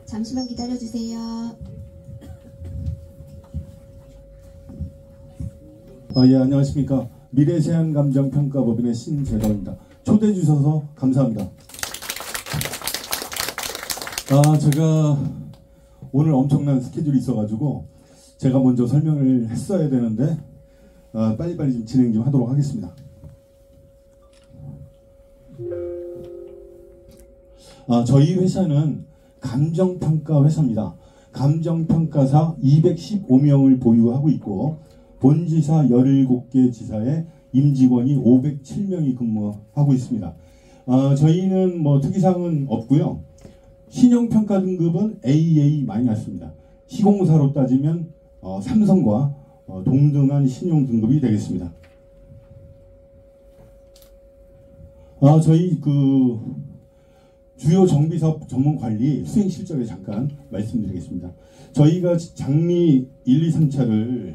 잠시만 기다려주세요. 예, 안녕하십니까. 미래세안감정평가법인의 신재덕입니다. 초대해 주셔서 감사합니다. 제가 오늘 엄청난 스케줄이 있어가지고 제가 먼저 설명을 했어야 되는데 빨리빨리 좀 진행 좀 하도록 하겠습니다. 저희 회사는 감정평가 회사입니다. 감정평가사 215명을 보유하고 있고 본지사 17개 지사에 임직원이 507명이 근무하고 있습니다. 저희는 뭐 특이사항은 없고요. 신용평가 등급은 AA-입니다. 시공사로 따지면 삼성과 동등한 신용 등급이 되겠습니다. 저희 주요 정비사업 전문관리 수행 실적에 잠깐 말씀드리겠습니다. 저희가 장미 1, 2, 3차를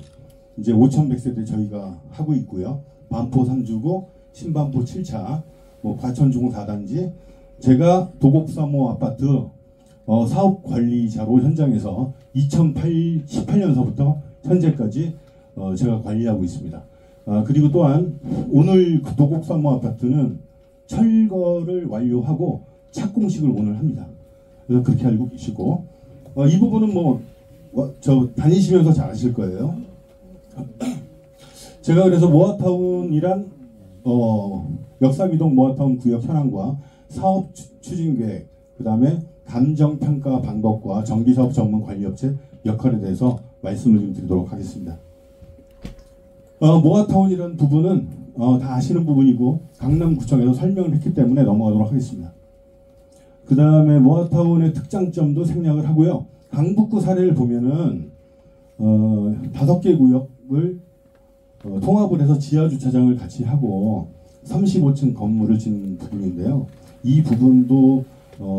이제 5,100세대 저희가 하고 있고요. 반포 3주고 신반포 7차, 과천중구 4단지, 제가 도곡3호 아파트 사업관리자로 현장에서 2018년서부터 현재까지 제가 관리하고 있습니다. 그리고 또한 오늘 그 도곡3호 아파트는 철거를 완료하고 착공식을 오늘 합니다. 그래서 그렇게 알고 계시고 이 부분은 저 다니시면서 잘 아실 거예요. 제가 그래서 모아타운이란 역삼이동 모아타운 구역 현황과 사업 추진계획, 그 다음에 감정평가 방법과 정비사업 전문 관리업체 역할에 대해서 말씀을 좀 드리도록 하겠습니다. 모아타운이라는 부분은 다 아시는 부분이고 강남구청에서 설명을 했기 때문에 넘어가도록 하겠습니다. 그 다음에 모아타운의 특장점도 생략을 하고요. 강북구 사례를 보면은 5개 구역을 통합을 해서 지하주차장을 같이 하고 35층 건물을 짓는 부분인데요. 이 부분도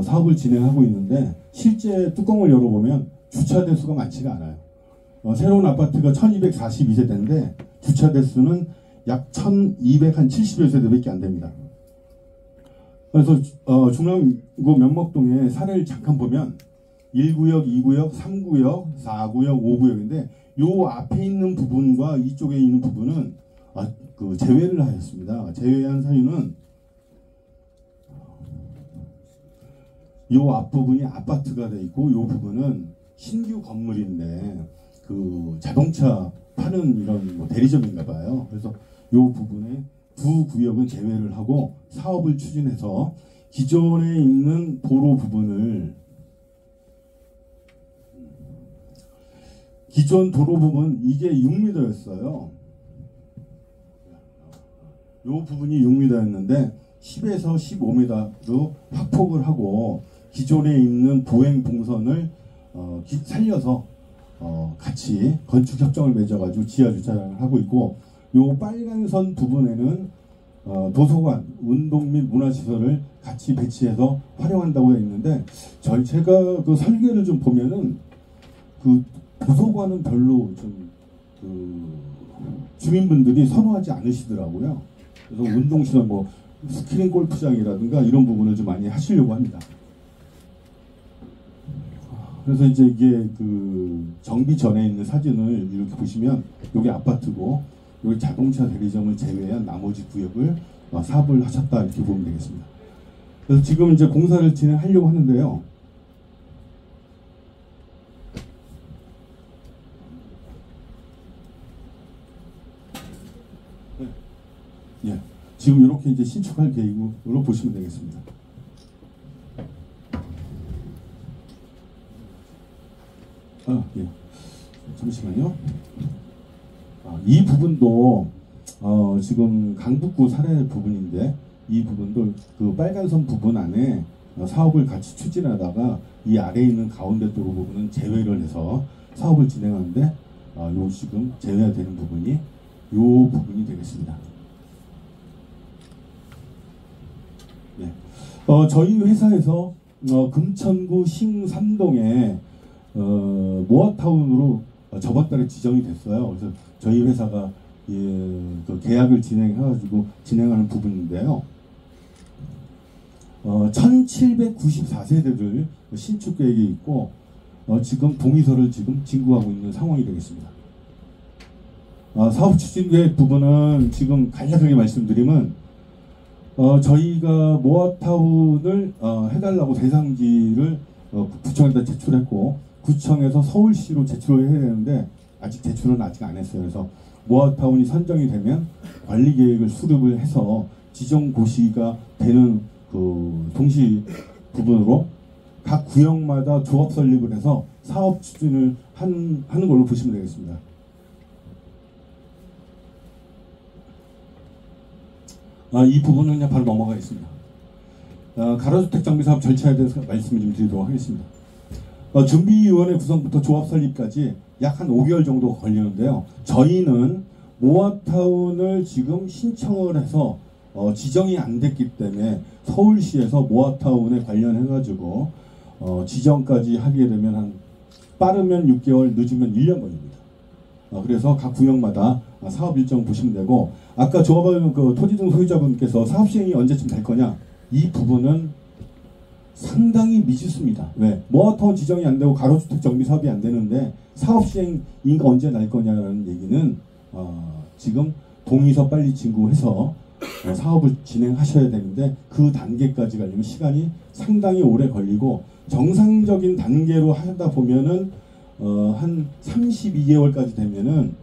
사업을 진행하고 있는데 실제 뚜껑을 열어보면 주차 대수가 많지가 않아요. 새로운 아파트가 1242세대인데 주차 대수는 약 1270여 세대밖에 안 됩니다. 그래서 중랑구 명목동의 사례를 잠깐 보면 1구역, 2구역, 3구역, 4구역, 5구역인데 요 앞에 있는 부분과 이쪽에 있는 부분은 제외를 하였습니다. 제외한 사유는 요 앞부분이 아파트가 돼 있고 요 부분은 신규 건물인데 자동차 파는 이런 대리점인가 봐요. 그래서 요 부분에 두 구역은 제외를 하고 사업을 추진해서 기존에 있는 도로 부분을 기존 도로 부분 이게 6m였어요. 요 부분이 6m였는데 10에서 15m로 확폭을 하고 기존에 있는 보행 동선을 살려서 같이 건축 협정을 맺어가지고 지하 주차장을 하고 있고 요 빨간 선 부분에는 도서관, 운동 및 문화시설을 같이 배치해서 활용한다고 했는데 제가 그 설계를 좀 보면은 도서관은 별로 좀 주민분들이 선호하지 않으시더라고요. 그래서 운동시설 스크린 골프장이라든가 이런 부분을 좀 많이 하시려고 합니다. 그래서 이제 이게 정비 전에 있는 사진을 이렇게 보시면 여기 아파트고 여기 자동차 대리점을 제외한 나머지 구역을 사업을 하셨다 이렇게 보면 되겠습니다. 그래서 지금 이제 공사를 진행하려고 하는데요. 예, 지금 이렇게 이제 신축할 계획으로 보시면 되겠습니다. 예, 잠시만요. 이 부분도 지금 강북구 사례 부분인데 이 부분도 빨간 선 부분 안에 사업을 같이 추진하다가 이 아래에 있는 가운데 도로 부분은 제외를 해서 사업을 진행하는데 요 지금 제외되는 부분이 요 부분이 되겠습니다. 네. 저희 회사에서 금천구 싱삼동에 모아타운으로 저번 달에 지정이 됐어요. 그래서 저희 회사가 그 계약을 진행해가지고 진행하는 부분인데요. 1794세대를 신축 계획이 있고 지금 동의서를 지금 진구하고 있는 상황이 되겠습니다. 사업 추진 계획 부분은 지금 간략하게 말씀드리면 저희가 모아타운을 해달라고 대상지를 구청에다 제출했고 구청에서 서울시로 제출을 해야 되는데 아직 제출은 아직 안 했어요. 그래서 모아타운이 선정이 되면 관리 계획을 수립을 해서 지정 고시가 되는 그 동시 부분으로 각 구역마다 조합 설립을 해서 사업 추진을 하는 걸로 보시면 되겠습니다. 이 부분은 그냥 바로 넘어가겠습니다. 가로주택 정비 사업 절차에 대해서 말씀을 좀 드리도록 하겠습니다. 준비위원회 구성부터 조합 설립까지 약 한 5개월 정도 걸리는데요. 저희는 모아타운을 지금 신청을 해서 지정이 안 됐기 때문에 서울시에서 모아타운에 관련해가지고 지정까지 하게 되면 한 빠르면 6개월, 늦으면 1년 걸립니다. 그래서 각 구역마다 사업 일정 보시면 되고, 아까 조합원 그 토지 등 소유자분께서 사업 시행이 언제쯤 될 거냐, 이 부분은 상당히 미지수입니다. 왜? 모아타운 지정이 안 되고 가로주택 정비 사업이 안 되는데 사업 시행인가 언제 날 거냐라는 얘기는 지금 동의서 빨리 진구해서 사업을 진행하셔야 되는데 그 단계까지 가려면 시간이 상당히 오래 걸리고, 정상적인 단계로 하다 보면은 한 32개월까지 되면은,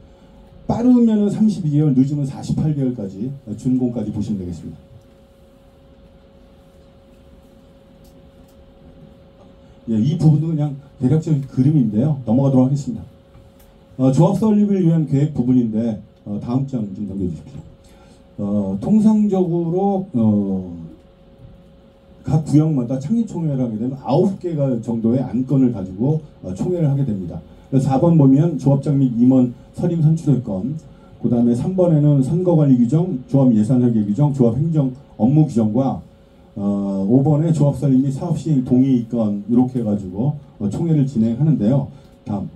빠르면은 32개월, 늦으면 48개월까지 준공까지 보시면 되겠습니다. 예, 이 부분은 그냥 대략적인 그림인데요. 넘어가도록 하겠습니다. 조합 설립을 위한 계획 부분인데 다음 장 좀 넘겨주십시오. 통상적으로 각 구역마다 창립총회를 하게 되면 9개가 정도의 안건을 가지고 총회를 하게 됩니다. 4번 보면 조합장 및 임원 선임 선출의 건, 그 다음에 3번에는 선거관리 규정, 조합 예산회계 규정, 조합 행정 업무 규정과 5번에 조합 설립 및 사업 시행 동의 건, 이렇게 해가지고 총회를 진행하는데요. 다음.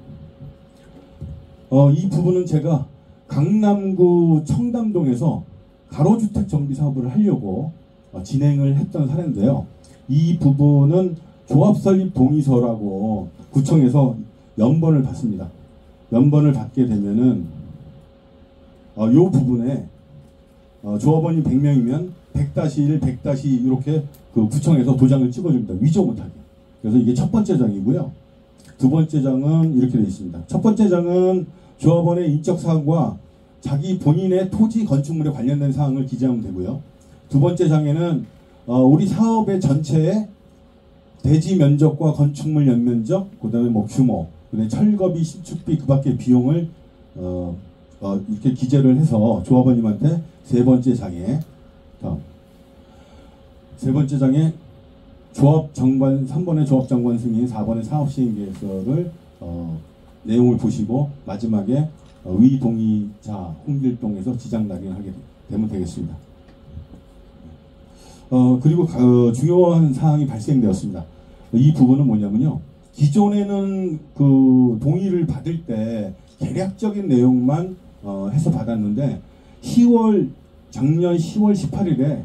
이 부분은 제가 강남구 청담동에서 가로주택 정비 사업을 하려고 진행을 했던 사례인데요. 이 부분은 조합 설립 동의서라고 구청에서 연번을 받습니다. 연번을 받게 되면은 이 부분에 조합원이 100명이면 100-1, 100- 이렇게 그 구청에서 도장을 찍어줍니다. 위조 못하게. 그래서 이게 첫 번째 장이고요. 두 번째 장은 이렇게 되어 있습니다. 첫 번째 장은 조합원의 인적 사항과 자기 본인의 토지 건축물에 관련된 사항을 기재하면 되고요. 두 번째 장에는 우리 사업의 전체의 대지 면적과 건축물 연면적, 그 다음에 뭐 규모, 그다음에 철거비, 신축비, 그 밖의 비용을 이렇게 기재를 해서 조합원님한테 세 번째 장에, 세 번째 장에 조합 정관, 3번의 조합 정관 승인, 4번의 사업 시행 계획서를 내용을 보시고 마지막에 위 동의자 홍길동에서 지장 낙인하게 되면 되겠습니다. 그리고 중요한 사항이 발생되었습니다. 이 부분은 뭐냐면요. 기존에는 그 동의를 받을 때 대략적인 내용만 해서 받았는데 작년 10월 18일에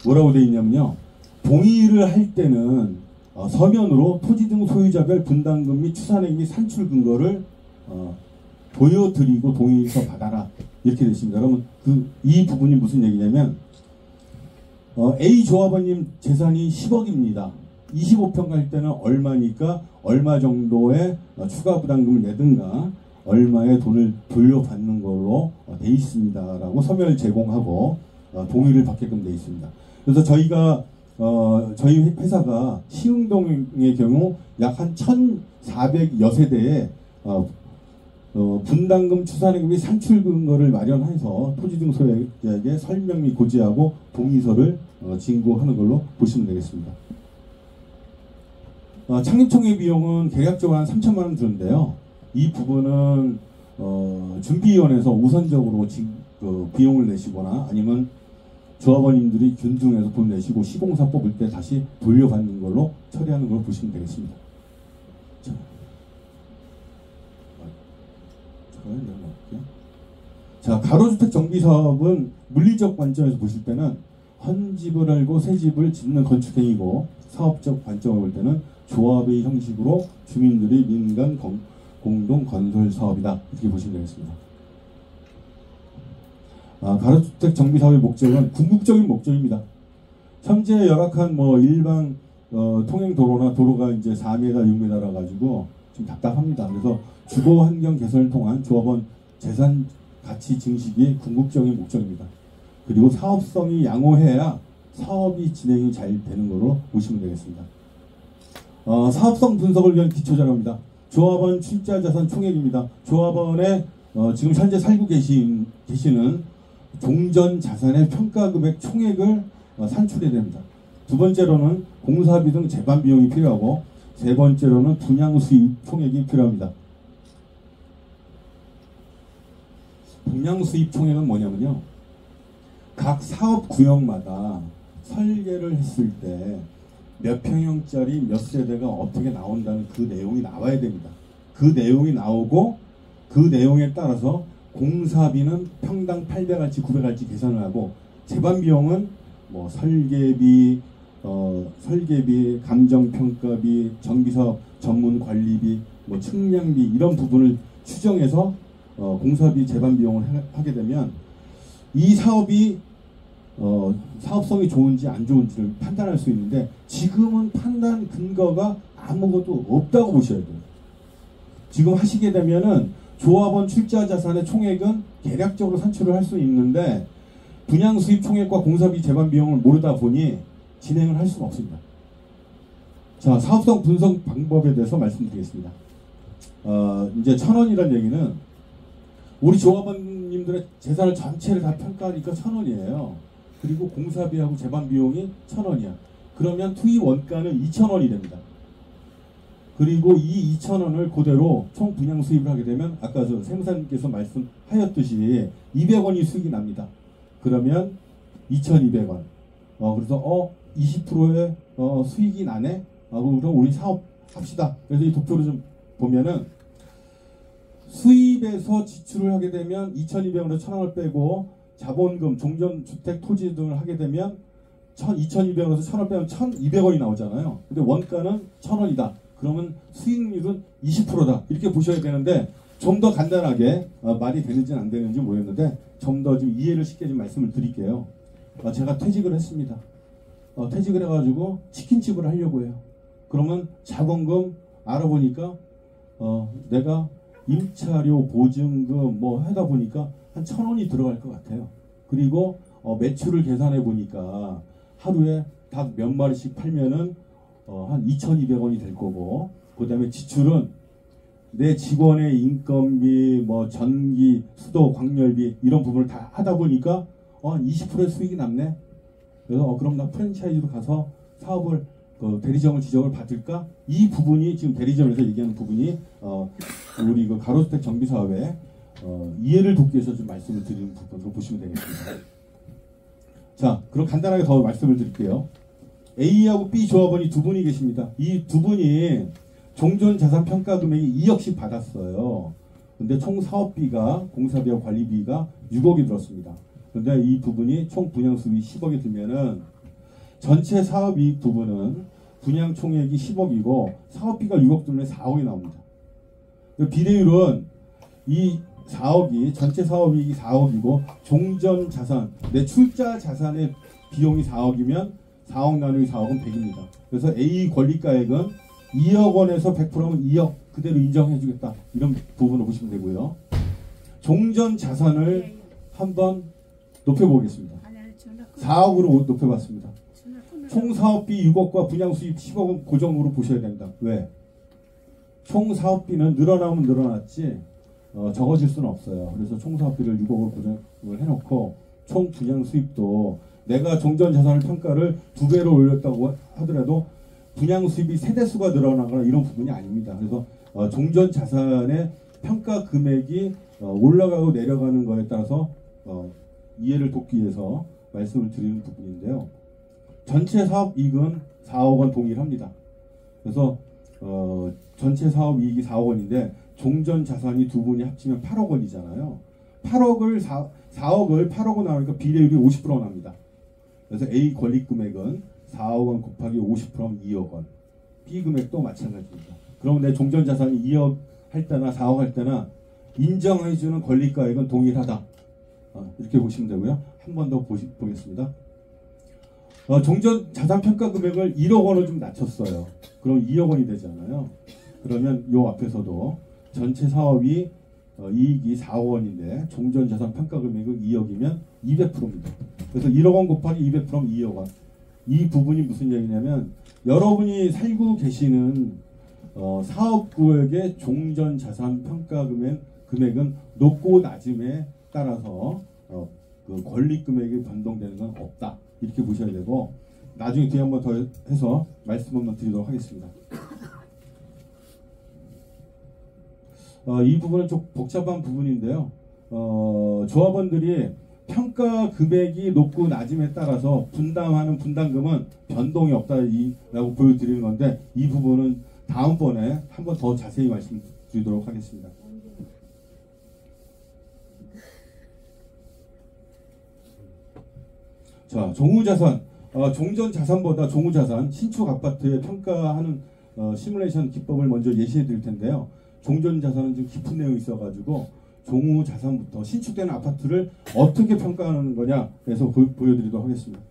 뭐라고 되어 있냐면요. 동의를 할 때는 서면으로 토지 등 소유자별 분담금 및 추산액 및 산출 근거를 보여드리고 동의서 받아라, 이렇게 되어 있습니다. 그러면 이 부분이 무슨 얘기냐면 A 조합원님 재산이 10억입니다. 25평 갈 때는 얼마니까 얼마 정도의 추가 부담금을 내든가 얼마의 돈을 돌려받는 걸로 돼 있습니다 라고 서면을 제공하고 동의를 받게끔 돼 있습니다. 그래서 저희가 저희 회사가 시흥동의 경우 약 한 1,400여 세대에 분담금 추산액 및 산출 근거를 마련해서 토지 등 소유자에게 설명 및 고지하고 동의서를 진구하는 걸로 보시면 되겠습니다. 창립총회 비용은 계략적으로 한 3천만 원 드는데요. 이 부분은 준비위원회에서 우선적으로 비용을 내시거나 아니면 조합원님들이 균등해서 돈 내시고 시공사 뽑을 때 다시 돌려받는 걸로 처리하는 걸로 보시면 되겠습니다. 자, 잠깐만요. 자, 가로주택 정비 사업은 물리적 관점에서 보실 때는 헌집을 알고 새 집을 짓는 건축행위고, 사업적 관점을 볼 때는 조합의 형식으로 주민들이 민간 공동 건설 사업이다, 이렇게 보시면 되겠습니다. 가로주택 정비 사업의 목적은 궁극적인 목적입니다. 현재 열악한 일반 통행 도로나 도로가 이제 4m, 6m라 가지고 좀 답답합니다. 그래서 주거 환경 개선을 통한 조합원 재산 가치 증식이 궁극적인 목적입니다. 그리고 사업성이 양호해야 사업이 진행이 잘 되는 거로 보시면 되겠습니다. 사업성 분석을 위한 기초자료입니다. 조합원 출자 자산 총액입니다. 조합원의 지금 현재 살고 계시는 종전 자산의 평가 금액 총액을 산출해야 됩니다. 두 번째로는 공사비 등 재반 비용이 필요하고, 세 번째로는 분양 수입 총액이 필요합니다. 분양 수입 총액은 뭐냐면요, 각 사업 구역마다 설계를 했을 때 몇 평형짜리 몇 세대가 어떻게 나온다는 그 내용이 나와야 됩니다. 그 내용이 나오고, 그 내용에 따라서 공사비는 평당 800알치, 900알치 계산을 하고, 재반 비용은 설계비, 감정평가비, 정비사업 전문관리비, 측량비, 이런 부분을 추정해서 공사비 재반 비용을 하게 되면 이 사업이 사업성이 좋은지 안 좋은지를 판단할 수 있는데, 지금은 판단 근거가 아무것도 없다고 보셔야 돼요. 지금 하시게 되면은 조합원 출자 자산의 총액은 계략적으로 산출을 할 수 있는데, 분양 수입 총액과 공사비 재반 비용을 모르다 보니 진행을 할 수가 없습니다. 자, 사업성 분석 방법에 대해서 말씀드리겠습니다. 이제 1,000원이라는 얘기는 우리 조합원님들의 재산을 전체를 다 평가하니까 1,000원이에요. 그리고 공사비하고 재반 비용이 1,000원이야. 그러면 투입 원가는 2,000원이 됩니다. 그리고 이 2,000원을 그대로 총 분양 수입을 하게 되면 아까 저 세무사님께서 말씀하였듯이 200원이 수익이 납니다. 그러면 2,200원. 그래서 20%의 수익이 나네. 그럼 우리 사업 합시다. 그래서 이 도표를 좀 보면은 수입에서 지출을 하게 되면 2,200원에서 1,000원을 빼고, 자본금, 종전주택, 토지 등을 하게 되면 2,200원에서 1,000원 빼면 1,200원이 나오잖아요. 근데 원가는 1,000원이다. 그러면 수익률은 20%다. 이렇게 보셔야 되는데, 좀 더 간단하게 말이 되는지는 안 되는지 모르겠는데 좀 더 좀 이해를 쉽게 좀 말씀을 드릴게요. 제가 퇴직을 했습니다. 퇴직을 해가지고 치킨집을 하려고 해요. 그러면 자본금 알아보니까 내가 임차료, 보증금 하다 보니까 한 1,000원이 들어갈 것 같아요. 그리고 매출을 계산해 보니까 하루에 닭 몇 마리씩 팔면은 한 2,200원이 될 거고, 그 다음에 지출은 내 직원의 인건비, 전기, 수도, 광열비 이런 부분을 다 하다 보니까 한 20%의 수익이 남네. 그래서 그럼 나 프랜차이즈로 가서 사업을 대리점을 지정을 받을까? 이 부분이 지금 대리점에서 얘기하는 부분이 우리 그 가로주택 정비 사업에 이해를 돕기 위해서 좀 말씀을 드리는 부분으로 보시면 되겠습니다. 자, 그럼 간단하게 더 말씀을 드릴게요. A하고 B 조합원이 두 분이 계십니다. 이 두 분이 종전자산 평가 금액이 2억씩 받았어요. 근데 총 사업비가, 공사비와 관리비가 6억이 들었습니다. 근데 이 부분이 총 분양 수입이 10억이 들면은 전체 사업이익 부분은 분양 총액이 10억이고 사업비가 6억 들면 4억이 나옵니다. 비례율은 이 4억이, 전체 사업이익이 4억이고 종전자산, 내 출자 자산의 비용이 4억이면 4억 나누기 4억은 100입니다. 그래서 A 권리가액은 2억 원에서 100%면 2억 그대로 인정해주겠다. 이런 부분을 보시면 되고요. 종전 자산을 한번 높여보겠습니다. 4억으로 높여봤습니다. 총 사업비 6억과 분양 수입 10억은 고정으로 보셔야 됩니다. 왜? 총 사업비는 늘어나면 늘어났지 적어질 수는 없어요. 그래서 총 사업비를 6억으로 고정을 해놓고 총 분양 수입도 내가 종전 자산을 평가를 2배로 올렸다고 하더라도 분양 수입이 세대수가 늘어나거나 이런 부분이 아닙니다. 그래서 종전 자산의 평가 금액이 올라가고 내려가는 거에 따라서 이해를 돕기 위해서 말씀을 드리는 부분인데요. 전체 사업이익은 4억 원 동일합니다. 그래서 전체 사업이익이 4억 원인데 종전 자산이 두 분이 합치면 8억 원이잖아요. 4억을 8억으로 나오니까 비례율이 50% 납니다. 그래서 A 권리 금액은 4억 원 곱하기 50%면 2억 원. B 금액도 마찬가지입니다. 그럼 내 종전 자산이 2억 할 때나 4억 할 때나 인정해주는 권리가액은 동일하다. 이렇게 보시면 되고요. 한 번 더 보겠습니다. 종전 자산 평가 금액을 1억 원을 좀 낮췄어요. 그럼 2억 원이 되잖아요. 그러면 요 앞에서도 전체 사업이 이익이 4억 원인데 종전 자산 평가 금액은 2억이면 200%입니다. 그래서 1억 원 곱하기 200%면 2억 원. 이 부분이 무슨 얘기냐면 여러분이 살고 계시는 사업구역의 종전 자산 평가 금액은 높고 낮음에 따라서 그 권리 금액이 변동되는 건 없다. 이렇게 보셔야 되고 나중에 뒤에 한번 더 해서 말씀 한번 드리도록 하겠습니다. 이 부분은 좀 복잡한 부분인데요. 조합원들이 평가 금액이 높고 낮음에 따라서 분담하는 분담금은 변동이 없다라고 보여드리는 건데 이 부분은 다음번에 한번 더 자세히 말씀드리도록 하겠습니다. 자, 종후자산, 종전 자산보다 종후자산, 신축 아파트에 평가하는 시뮬레이션 기법을 먼저 예시해 드릴 텐데요. 종전 자산은 좀 깊은 내용이 있어가지고 종후 자산부터 신축되는 아파트를 어떻게 평가하는 거냐 해서 보여드리도록 하겠습니다.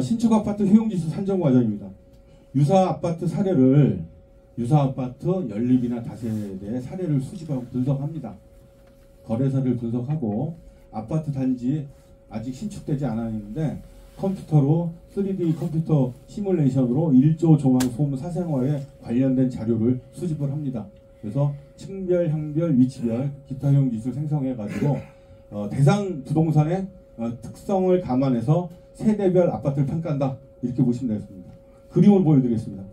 신축 아파트 효용지수 산정 과정입니다. 유사 아파트 연립이나 다세대의 사례를 수집하고 분석합니다. 거래사를 분석하고 아파트 단지 아직 신축되지 않았는데 컴퓨터로 3D 컴퓨터 시뮬레이션으로 1조 조망 소음 사생활에 관련된 자료를 수집을 합니다. 그래서 층별, 향별, 위치별, 기타 효용 지수를 생성해 가지고 대상 부동산의 특성을 감안해서 세대별 아파트를 평가한다. 이렇게 보시면 되겠습니다. 그림을 보여드리겠습니다.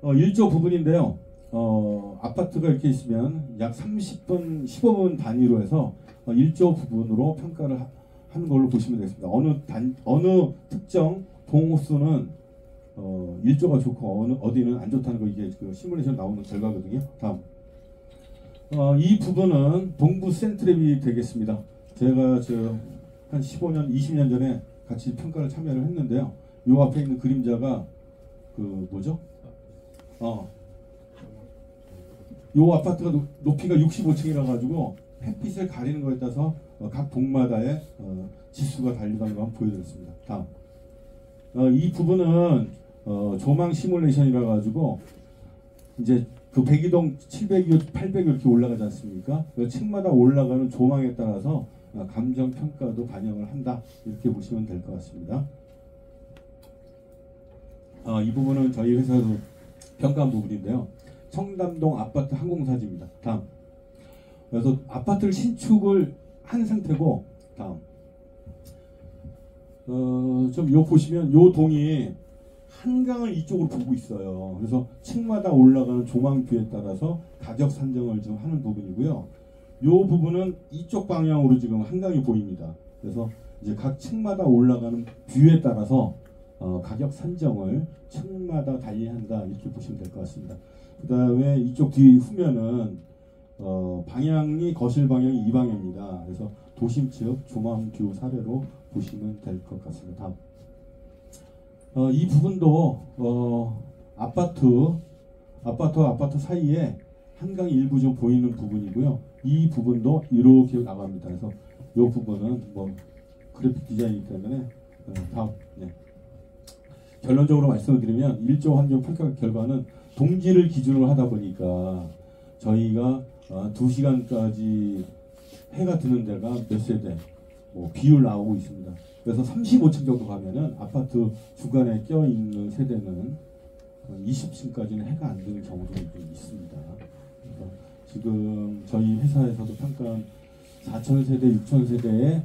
1조 부분인데요. 아파트가 이렇게 있으면 약 30분, 15분 단위로 해서 1조 부분으로 평가를 하는 걸로 보시면 되겠습니다. 어느 특정 동호수는 1조가 좋고 어디는 안 좋다는 거 이게 그 시뮬레이션 나오는 결과거든요. 다음. 이 부분은 동부 센트랩이 되겠습니다. 제가 한 15년, 20년 전에 같이 평가를 참여를 했는데요. 요 앞에 있는 그림자가 그 뭐죠? 요 아파트가 높이가 65층이라 가지고 햇빛을 가리는 거에 따라서 각 동마다의 지수가 달리다는 거 한번 보여드렸습니다. 다음. 이 부분은 조망 시뮬레이션이라 가지고 이제 그 102동 700여 800 이렇게 올라가지 않습니까? 그 층마다 올라가는 조망에 따라서 감정 평가도 반영을 한다. 이렇게 보시면 될 것 같습니다. 이 부분은 저희 회사에서 평가한 부분인데요. 청담동 아파트 항공사지입니다. 다음. 그래서 아파트를 신축을 한 상태고 다음. 좀 요 보시면 요 동이 한강을 이쪽으로 보고 있어요. 그래서 층마다 올라가는 조망뷰에 따라서 가격 산정을 좀 하는 부분이고요. 요 부분은 이쪽 방향으로 지금 한강이 보입니다. 그래서 이제 각 층마다 올라가는 뷰에 따라서 가격 산정을 층마다 달리한다 이렇게 보시면 될 것 같습니다. 그 다음에 이쪽 뒤 후면은 방향이 거실 방향이 이 방향입니다. 그래서 도심 측 조망뷰 사례로 보시면 될 것 같습니다. 다음. 이 부분도 아파트와 아파트 사이에 한강이 일부 좀 보이는 부분이고요. 이 부분도 이렇게 나갑니다. 그래서 이 부분은 뭐 그래픽 디자인이기 때문에 다음. 네. 결론적으로 말씀을 드리면 1조 환경 평가 결과는 동지를 기준으로 하다 보니까 저희가 2시간까지 해가 드는 데가 몇 세대 뭐 비율 나오고 있습니다. 그래서 35층 정도 가면은 아파트 중간에 껴있는 세대는 20층까지는 해가 안 드는 경우도 좀 있습니다. 그래서 지금 저희 회사에서도 평가한 4,000세대, 6,000세대에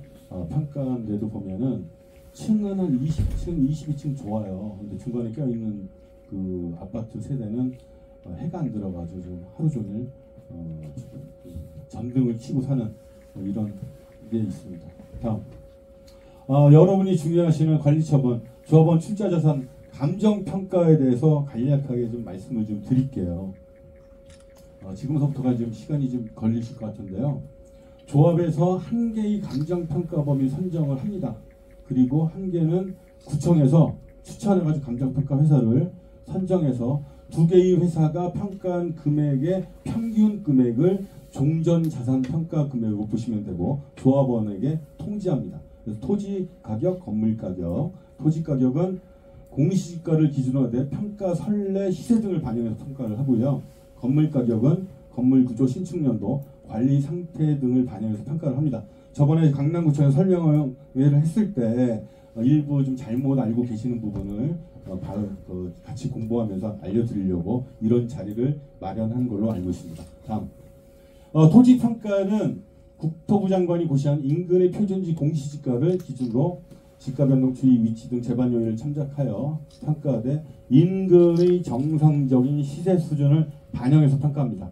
평가한 데도 보면은 층은 한 20층, 22층 좋아요. 근데 중간에 껴있는 그 아파트 세대는 해가 안 들어가지고 좀 하루 종일 전등을 켜고 사는 이런 게 있습니다. 다음. 여러분이 중요하시는 관리처분, 조합원 출자자산 감정평가에 대해서 간략하게 좀 말씀을 좀 드릴게요. 지금부터가 좀 시간이 좀 걸리실 것 같은데요. 조합에서 한 개의 감정평가범위 선정을 합니다. 그리고 한 개는 구청에서 추천해가지고 감정평가 회사를 선정해서 두 개의 회사가 평가한 금액의 평균 금액을 종전자산평가 금액으로 보시면 되고 조합원에게 통지합니다. 그래서 토지 가격, 건물 가격, 토지 가격은 공시지가를 기준으로 된 평가 선례 시세 등을 반영해서 평가를 하고요. 건물 가격은 건물 구조, 신축년도, 관리 상태 등을 반영해서 평가를 합니다. 저번에 강남구청에 설명을 했을 때 일부 좀 잘못 알고 계시는 부분을 같이 공부하면서 알려드리려고 이런 자리를 마련한 걸로 알고 있습니다. 다음, 토지평가는 국토부 장관이 고시한 인근의 표준지 공시지가를 기준으로 지가 변동 추이, 위치 등 재반 요인을 참작하여 평가돼 인근의 정상적인 시세 수준을 반영해서 평가합니다.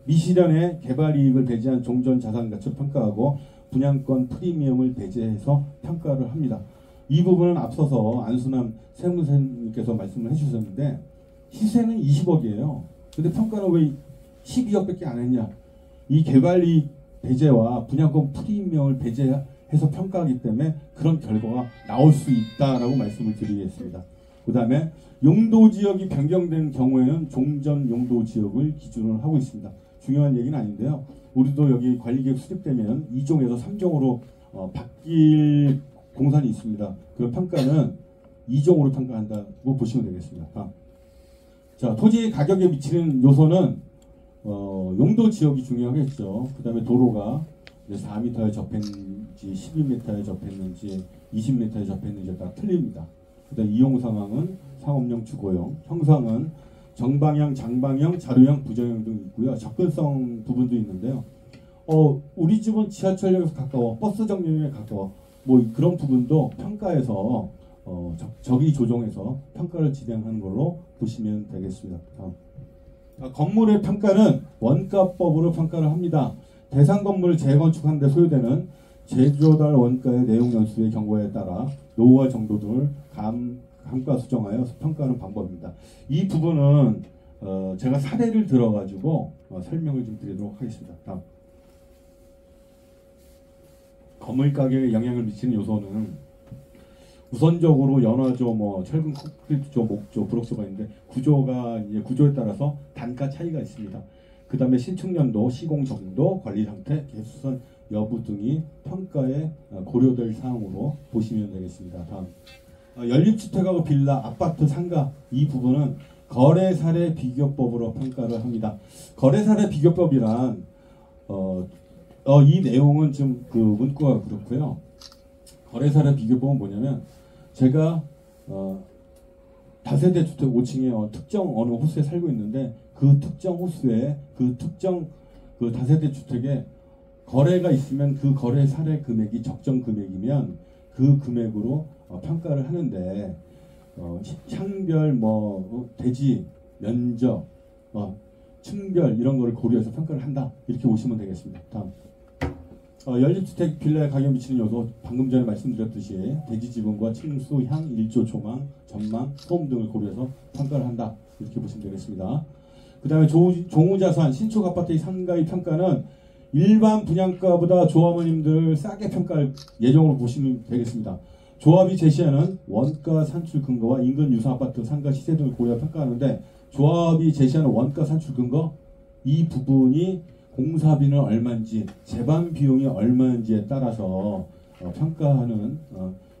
미실현의 개발 이익을 배제한 종전 자산 가치를 평가하고 분양권 프리미엄을 배제해서 평가를 합니다. 이 부분은 앞서서 안순남 세무사님께서 말씀을 해주셨는데 시세는 20억이에요. 근데 평가는 왜 12억밖에 안 했냐? 이 개발 이익 배제와 분양권 프리미엄을 배제해서 평가하기 때문에 그런 결과가 나올 수 있다라고 말씀을 드리겠습니다. 그 다음에 용도지역이 변경된 경우에는 종전 용도지역을 기준으로 하고 있습니다. 중요한 얘기는 아닌데요. 우리도 여기 관리계획 수립되면 2종에서 3종으로 바뀔 공산이 있습니다. 그 평가는 2종으로 평가한다고 보시면 되겠습니다. 자, 토지 가격에 미치는 요소는 용도 지역이 중요하겠죠. 그 다음에 도로가 4m에 접했는지 12m에 접했는지 20m에 접했는지에 따라 틀립니다. 그 다음에 이용 상황은 상업용, 주거용, 형상은 정방향, 장방향, 자루형, 부정형 등 있고요. 접근성 부분도 있는데요. 우리 집은 지하철역에서 가까워, 버스 정류장에 가까워, 뭐 그런 부분도 평가에서 적의 조정해서 평가를 진행하는 걸로 보시면 되겠습니다. 건물의 평가는 원가법으로 평가를 합니다. 대상 건물을 재건축하는 데 소요되는 제조달 원가의 내용 연수의 경고에 따라 노후화 정도 등을 감가 수정하여 평가하는 방법입니다. 이 부분은 제가 사례를 들어가지고 설명을 좀 드리도록 하겠습니다. 다음. 건물 가격에 영향을 미치는 요소는 우선적으로 연화조, 철근 콘크리트조, 목조, 브록조가 있는데 구조에 따라서 단가 차이가 있습니다. 그 다음에 신축년도, 시공 정도, 관리 상태, 개수선 여부 등이 평가에 고려될 사항으로 보시면 되겠습니다. 다음, 연립주택하고 빌라, 아파트, 상가 이 부분은 거래사례 비교법으로 평가를 합니다. 거래사례 비교법이란 이 내용은 좀 문구가 그렇고요. 거래사례 비교법은 뭐냐면 제가 다세대 주택 5층에 특정 어느 호수에 살고 있는데 그 특정 호수에 그 특정 그 다세대 주택에 거래가 있으면 그 거래 사례 금액이 적정 금액이면 그 금액으로 평가를 하는데 향별, 대지, 면적, 층별 이런 거를 고려해서 평가를 한다 이렇게 보시면 되겠습니다. 다음. 연립주택 빌라에 가격 미치는 요소 방금 전에 말씀드렸듯이 대지 지분과 층수, 향, 일조, 조망, 전망, 소음 등을 고려해서 평가를 한다 이렇게 보시면 되겠습니다. 그 다음에 종우자산, 신축 아파트의 상가의 평가는 일반 분양가보다 조합원님들 싸게 평가할 예정으로 보시면 되겠습니다. 조합이 제시하는 원가 산출 근거와 인근 유사 아파트 상가 시세 등을 고려 평가하는데 조합이 제시하는 원가 산출 근거 이 부분이 공사비는 얼마인지 재반 비용이 얼마인지에 따라서 평가하는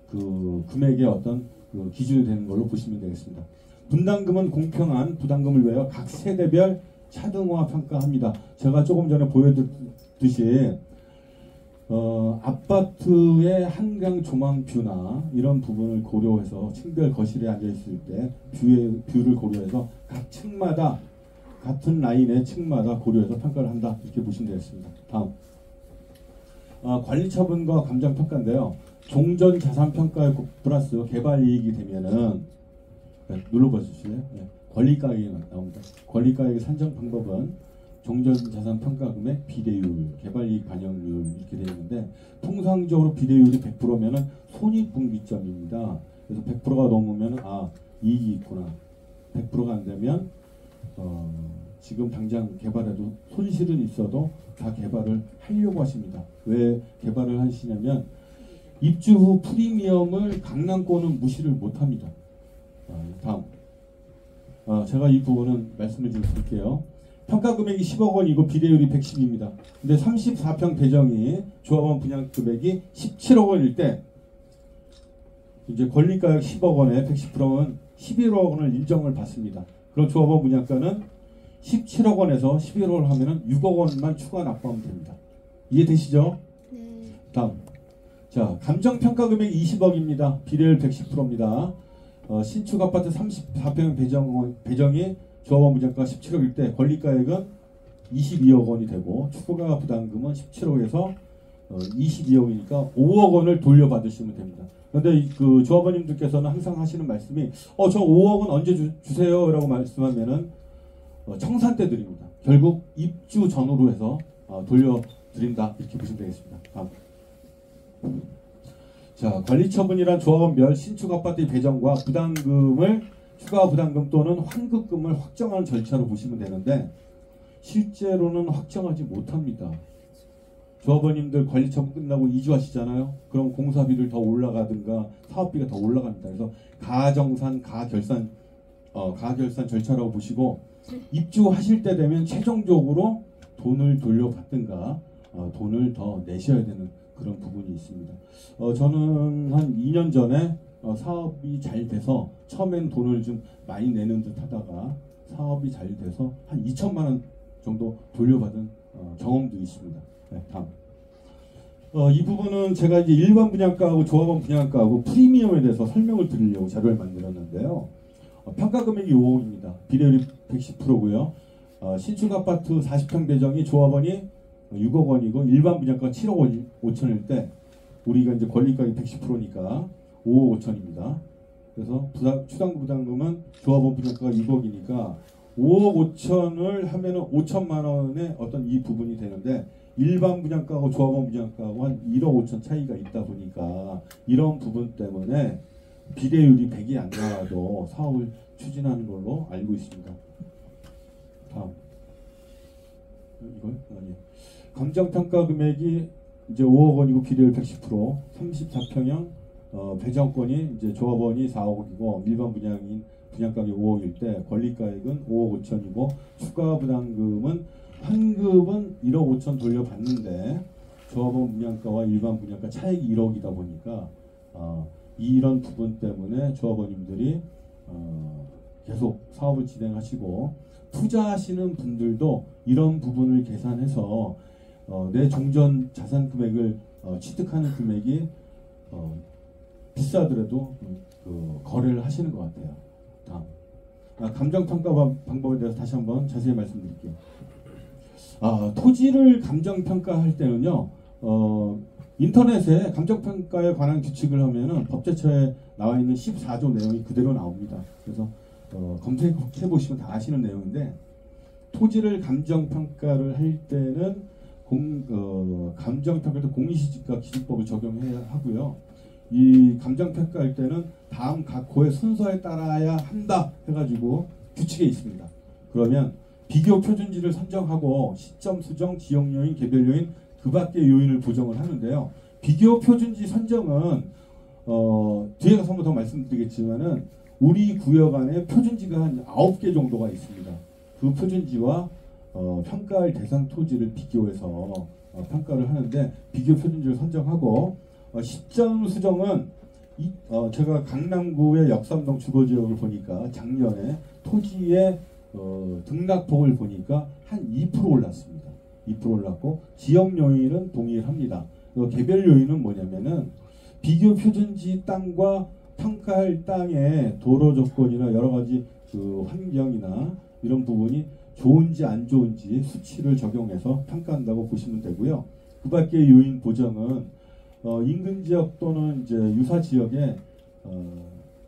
그 금액의 어떤 그 기준이 되는 걸로 보시면 되겠습니다. 분담금은 공평한 부담금을 위하여 각 세대별 차등화 평가합니다. 제가 조금 전에 보여드렸듯이 아파트의 한강 조망 뷰나 이런 부분을 고려해서 층별 거실에 앉아 있을 때 뷰를 고려해서 각 층마다 같은 라인의 층마다 고려해서 평가를 한다 이렇게 보시면 되겠습니다. 다음, 관리처분과 감정평가인데요. 종전자산평가에 플러스 개발이익이 되면은 눌러봐 주실래요? 네. 권리가액이 나옵니다. 권리가액의 산정 방법은 종전자산평가금액 비례율, 개발이익 반영률 이렇게 되어 있는데 통상적으로 비례율이 100%면은 손익분기점입니다. 그래서 100%가 넘으면 이익이 있구나. 100%가 안 되면 지금 당장 개발해도 손실은 있어도 다 개발을 하려고 하십니다. 왜 개발을 하시냐면 입주 후 프리미엄을 강남권은 무시를 못합니다. 다음 제가 이 부분은 말씀을 좀 드릴게요. 평가 금액이 10억 원이고 비례율이 110입니다. 근데 34평 대정이 조합원 분양 금액이 17억 원일 때 이제 권리가액 10억 원에 110%는 11억 원을 인정을 받습니다. 그럼 조합원 분양가는 17억 원에서 11억 원을 하면은 6억 원만 추가 납부하면 됩니다. 이해되시죠? 네. 다음. 자, 감정평가 금액이 20억입니다. 비례율 110%입니다. 신축 아파트 34평 배정이 조합원 분양가 17억일 때 권리가액은 22억 원이 되고 추가 부담금은 17억에서 22억이니까 5억 원을 돌려받으시면 됩니다. 그런데 그 조합원님들께서는 항상 하시는 말씀이 저 5억은 언제 주세요? 라고 말씀하면은 청산 때 드립니다. 결국 입주 전후로 해서 돌려드린다 이렇게 보시면 되겠습니다. 다음. 자, 관리처분이란 조합원별 신축 아파트의 배정과 부담금을 추가 부담금 또는 환급금을 확정하는 절차로 보시면 되는데 실제로는 확정하지 못합니다. 조합원님들 관리처분 끝나고 이주하시잖아요. 그럼 공사비를 더 올라가든가 사업비가 더 올라갑니다. 그래서 가정산, 가결산 절차라고 보시고 입주하실 때 되면 최종적으로 돈을 돌려받든가 돈을 더 내셔야 되는 그런 부분이 있습니다. 저는 한 2년 전에 사업이 잘 돼서 처음엔 돈을 좀 많이 내는 듯 하다가 사업이 잘 돼서 한 2천만 원 정도 돌려받은 경험도 있습니다. 네, 다음. 이 부분은 제가 이제 일반 분양가하고 조합원 분양가하고 프리미엄에 대해서 설명을 드리려고 자료를 만들었는데요. 평가 금액이 5억입니다. 비례율이 110%고요. 신축 아파트 40평 배정이 조합원이 6억 원이고 일반 분양가 7억 5천일 때 우리가 이제 권리가액이 110%니까 5억 5천입니다. 그래서 추당 부담금은 조합원 분양가가 6억이니까 5억 5천을 하면은 5천만 원의 어떤 이 부분이 되는데 일반 분양가하고 조합원 분양가하고 한 1억 5천 차이가 있다 보니까 이런 부분 때문에 비례율이 100이 안 나와도 사업을 추진하는 걸로 알고 있습니다. 다음. 이걸? 아니. 감정평가 금액이 이제 5억 원이고 비례율 110%, 34평형 배정권이 이제 조합원이 4억이고 일반 분양인 분양가격이 5억일 때 권리가액은 5억 5천이고 추가 부담금은 환급은 1억 5천 돌려받는데 조합원 분양가와 일반 분양가 차액이 1억이다 보니까 이런 부분 때문에 조합원님들이 계속 사업을 진행하시고 투자하시는 분들도 이런 부분을 계산해서 내 종전 자산 금액을 취득하는 금액이 비싸더라도 거래를 하시는 것 같아요. 다음. 감정평가 방법에 대해서 다시 한번 자세히 말씀드릴게요. 토지를 감정평가할 때는요, 인터넷에 감정평가에 관한 규칙을 하면은 법제처에 나와 있는 14조 내용이 그대로 나옵니다. 그래서 검색해 보시면 다 아시는 내용인데 토지를 감정평가를 할 때는 감정평가도 공시지가 기준법을 적용해야 하고요. 이 감정평가할 때는 다음 각 고의 순서에 따라야 한다 해가지고 규칙에 있습니다. 그러면 비교 표준지를 선정하고 시점 수정, 지역 요인, 개별 요인, 그 밖의 요인을 보정을 하는데요. 비교 표준지 선정은 뒤에 가서 한 번 더 말씀드리겠지만은 우리 구역 안에 표준지가 한 9개 정도가 있습니다. 그 표준지와 평가할 대상 토지를 비교해서 평가를 하는데 비교 표준지를 선정하고 시점 수정은 제가 강남구의 역삼동 주거지역을 보니까 작년에 토지의 등락폭을 보니까 한 2% 올랐습니다. 2% 올랐고 지역 요인은 동일합니다. 개별 요인은 뭐냐면은 비교 표준지 땅과 평가할 땅의 도로 조건이나 여러 가지 그 환경이나 이런 부분이 좋은지 안 좋은지 수치를 적용해서 평가한다고 보시면 되고요. 그 밖의 요인 보정은 인근 지역 또는 이제 유사 지역에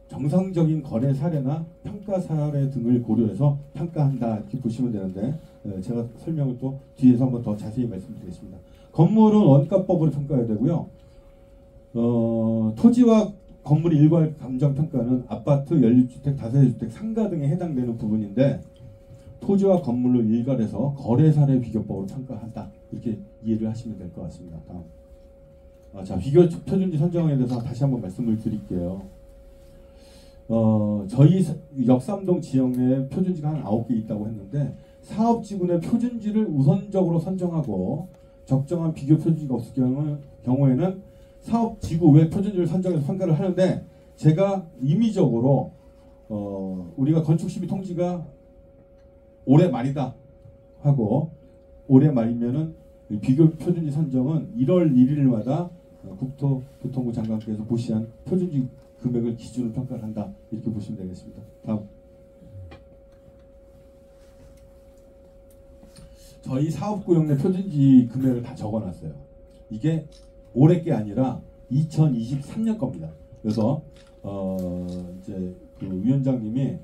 정상적인 거래 사례나 평가 사례 등을 고려해서 평가한다 이렇게 보시면 되는데 제가 설명을 또 뒤에서 한번 더 자세히 말씀드리겠습니다. 건물은 원가법으로 평가해야 되고요. 토지와 건물의 일괄 감정평가는 아파트, 연립주택, 다세대주택, 상가 등에 해당되는 부분인데 토지와 건물로 일괄해서 거래사례 비교법으로 평가한다. 이렇게 이해를 하시면 될 것 같습니다. 다음. 자, 비교 표준지 선정에 대해서 다시 한번 말씀을 드릴게요. 저희 역삼동 지역 내에 표준지가 한 9개 있다고 했는데 사업지구의 표준지를 우선적으로 선정하고 적정한 비교 표준지가 없을 경우에는 사업지구 외 표준지를 선정해서 평가를 하는데 제가 임의적으로 우리가 건축시비 통지가 올해 말이다 하고 올해 말이면은 비교 표준지 선정은 1월 1일마다 국토교통부 장관께서 고시한 표준지 금액을 기준으로 평가를 한다. 이렇게 보시면 되겠습니다. 다음. 저희 사업구역 내 표준지 금액을 다 적어놨어요. 이게 올해 게 아니라 2023년 겁니다. 그래서 이제 그 위원장님이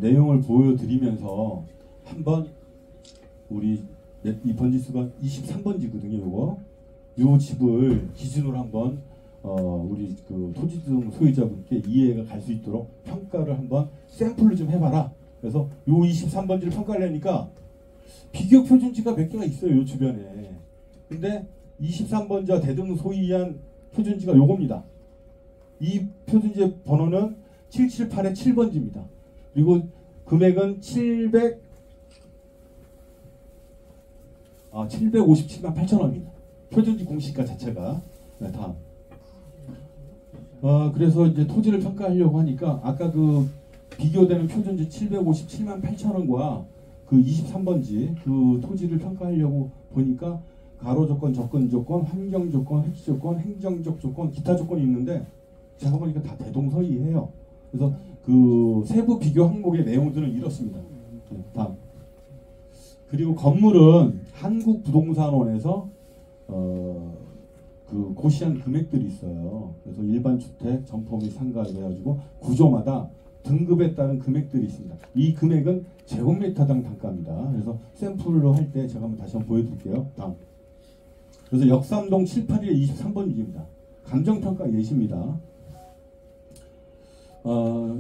내용을 보여드리면서 한번 우리 이 번지수가 23번지거든요. 요 집을 기준으로 한번 우리 그 토지등 소유자분께 이해가 갈 수 있도록 평가를 한번 샘플로 좀 해봐라. 그래서 요 23번지를 평가하려니까 비교 표준지가 몇 개가 있어요. 요 주변에. 근데 23번지와 대등 소이한 표준지가 요겁니다. 이 표준지의 번호는 778의 7번지입니다. 그리고 금액은 757만 8천 원입니다. 표준지 공시가 자체가. 네, 다음. 그래서 이제 토지를 평가하려고 하니까 아까 그 비교되는 표준지 757만 8천 원과 그 23번지 그 토지를 평가하려고 보니까 가로 조건, 접근 조건, 환경 조건, 획지 조건, 행정적 조건, 기타 조건이 있는데 제가 보니까 다 대동소이해요. 그래서 그 세부 비교 항목의 내용들은 이렇습니다. 네, 다음. 그리고 건물은 한국부동산원에서 그 고시한 금액들이 있어요. 그래서 일반 주택, 점포 및 상가 해가지고 구조마다 등급에 따른 금액들이 있습니다. 이 금액은 제곱미터당 단가입니다. 그래서 샘플로 할 때 제가 다시 한번 보여드릴게요. 다음. 그래서 역삼동 781의 23번지입니다. 감정평가 예시입니다.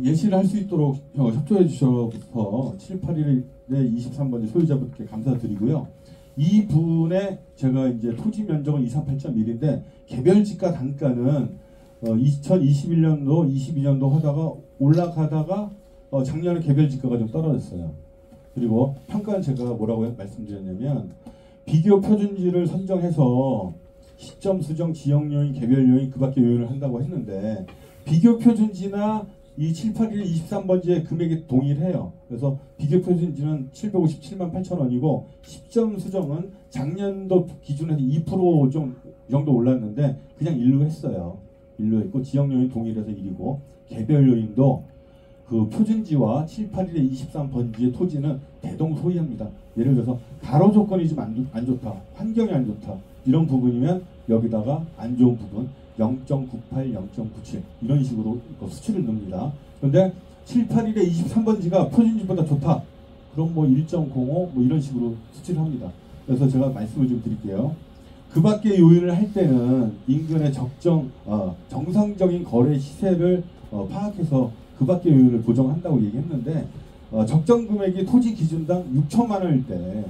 예시를 할 수 있도록 협조해 주셔서 781의 23번지 소유자분께 감사드리고요. 이 분의 제가 이제 토지 면적은 238.1인데 개별지가 단가는 2021년도, 22년도 하다가 올라가다가 작년에 개별지가가 좀 떨어졌어요. 그리고 평가는 제가 뭐라고 말씀드렸냐면 비교 표준지를 선정해서 시점 수정, 지역 요인, 개별 요인, 그 밖에 요인을 한다고 했는데 비교 표준지나 이 781, 23번지의 금액이 동일해요. 그래서 비교 표준지는 757만 8천 원이고 시점 수정은 작년도 기준에서 2% 정도 올랐는데 그냥 1로 했어요. 1로 했고 지역 요인 동일해서 1이고 개별 요인도 그 표준지와 781의 23번지의 토지는 대동소이합니다. 예를 들어서 가로 조건이 좀 안 좋다, 환경이 안 좋다 이런 부분이면 여기다가 안 좋은 부분 0.98, 0.97 이런 식으로 수치를 넣습니다. 그런데 781의 23번지가 표준지보다 좋다. 그럼 뭐 1.05 뭐 이런 식으로 수치를 합니다. 그래서 제가 말씀을 좀 드릴게요. 그 밖의 요인을 할 때는 인근의 정상적인 거래 시세를 파악해서 그 밖의 요인을 보정한다고 얘기했는데 적정 금액이 토지 기준당 6천만 원일 때